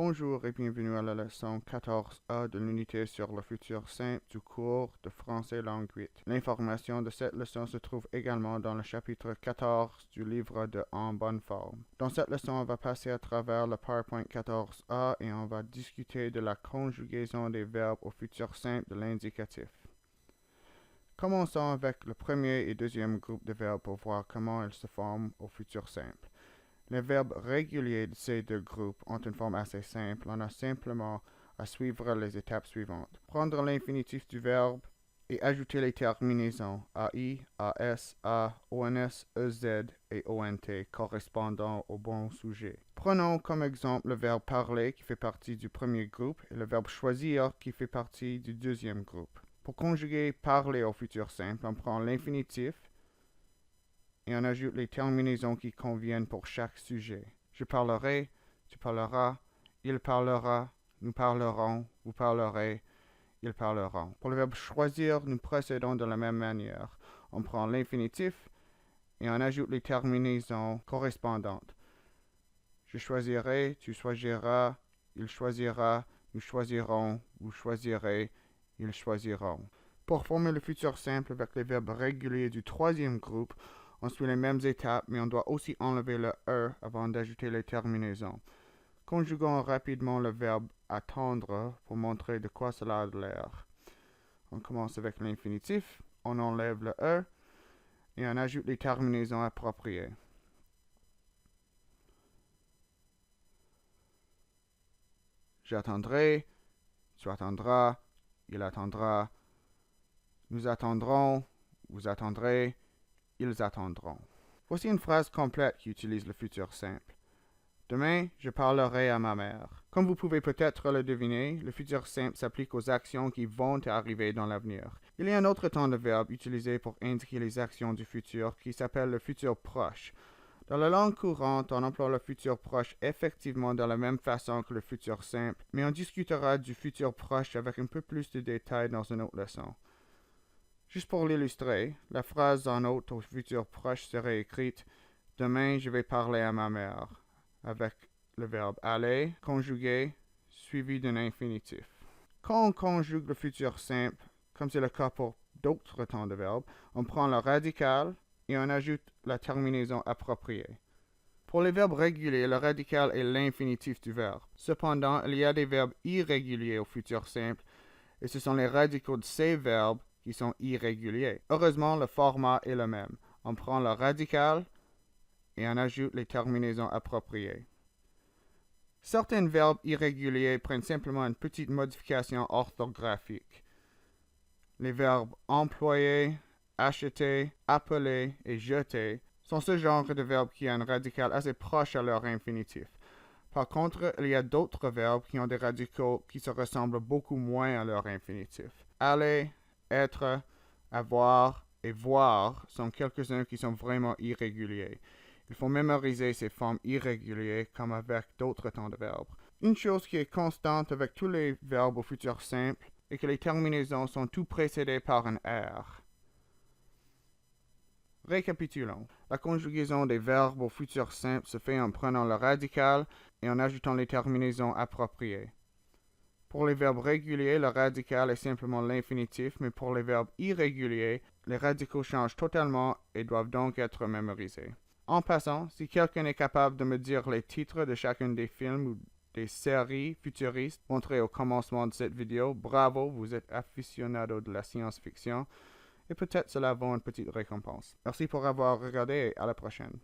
Bonjour et bienvenue à la leçon 14A de l'unité sur le futur simple du cours de français langue 8. L'information de cette leçon se trouve également dans le chapitre 14 du livre de En bonne forme. Dans cette leçon, on va passer à travers le PowerPoint 14A et on va discuter de la conjugaison des verbes au futur simple de l'indicatif. Commençons avec le premier et deuxième groupe de verbes pour voir comment ils se forment au futur simple. Les verbes réguliers de ces deux groupes ont une forme assez simple. On a simplement à suivre les étapes suivantes. Prendre l'infinitif du verbe et ajouter les terminaisons AI, AS, A, ONS, EZ et ONT correspondant au bon sujet. Prenons comme exemple le verbe parler qui fait partie du premier groupe et le verbe choisir qui fait partie du deuxième groupe. Pour conjuguer parler au futur simple, on prend l'infinitif et on ajoute les terminaisons qui conviennent pour chaque sujet. Je parlerai, tu parleras, il parlera, nous parlerons, vous parlerez, ils parleront. Pour le verbe choisir, nous procédons de la même manière. On prend l'infinitif et on ajoute les terminaisons correspondantes. Je choisirai, tu choisiras, il choisira, nous choisirons, vous choisirez, ils choisiront. Pour former le futur simple avec les verbes réguliers du troisième groupe, on suit les mêmes étapes, mais on doit aussi enlever le « e » avant d'ajouter les terminaisons. Conjuguons rapidement le verbe « attendre » pour montrer de quoi cela a l'air. On commence avec l'infinitif, on enlève le « e » et on ajoute les terminaisons appropriées. J'attendrai, tu attendras, il attendra, nous attendrons, vous attendrez, ils attendront. Voici une phrase complète qui utilise le futur simple. Demain, je parlerai à ma mère. Comme vous pouvez peut-être le deviner, le futur simple s'applique aux actions qui vont arriver dans l'avenir. Il y a un autre temps de verbe utilisé pour indiquer les actions du futur qui s'appelle le futur proche. Dans la langue courante, on emploie le futur proche effectivement de la même façon que le futur simple, mais on discutera du futur proche avec un peu plus de détails dans une autre leçon. Juste pour l'illustrer, la phrase en haut au futur proche serait écrite « Demain, je vais parler à ma mère » avec le verbe aller, conjugué, suivi d'un infinitif. Quand on conjugue le futur simple, comme c'est le cas pour d'autres temps de verbe, on prend le radical et on ajoute la terminaison appropriée. Pour les verbes réguliers, le radical est l'infinitif du verbe. Cependant, il y a des verbes irréguliers au futur simple, et ce sont les radicaux de ces verbes qui sont irréguliers. Heureusement, le format est le même. On prend le radical et on ajoute les terminaisons appropriées. Certains verbes irréguliers prennent simplement une petite modification orthographique. Les verbes employer, acheter, appeler et jeter sont ce genre de verbes qui ont un radical assez proche à leur infinitif. Par contre, il y a d'autres verbes qui ont des radicaux qui se ressemblent beaucoup moins à leur infinitif. Aller, être, avoir et voir sont quelques-uns qui sont vraiment irréguliers. Il faut mémoriser ces formes irrégulières comme avec d'autres temps de verbes. Une chose qui est constante avec tous les verbes au futur simple est que les terminaisons sont tout précédées par un R. Récapitulons. La conjugaison des verbes au futur simple se fait en prenant le radical et en ajoutant les terminaisons appropriées. Pour les verbes réguliers, le radical est simplement l'infinitif, mais pour les verbes irréguliers, les radicaux changent totalement et doivent donc être mémorisés. En passant, si quelqu'un est capable de me dire les titres de chacun des films ou des séries futuristes montrées au commencement de cette vidéo, bravo, vous êtes aficionado de la science-fiction et peut-être cela vaut une petite récompense. Merci pour avoir regardé et à la prochaine.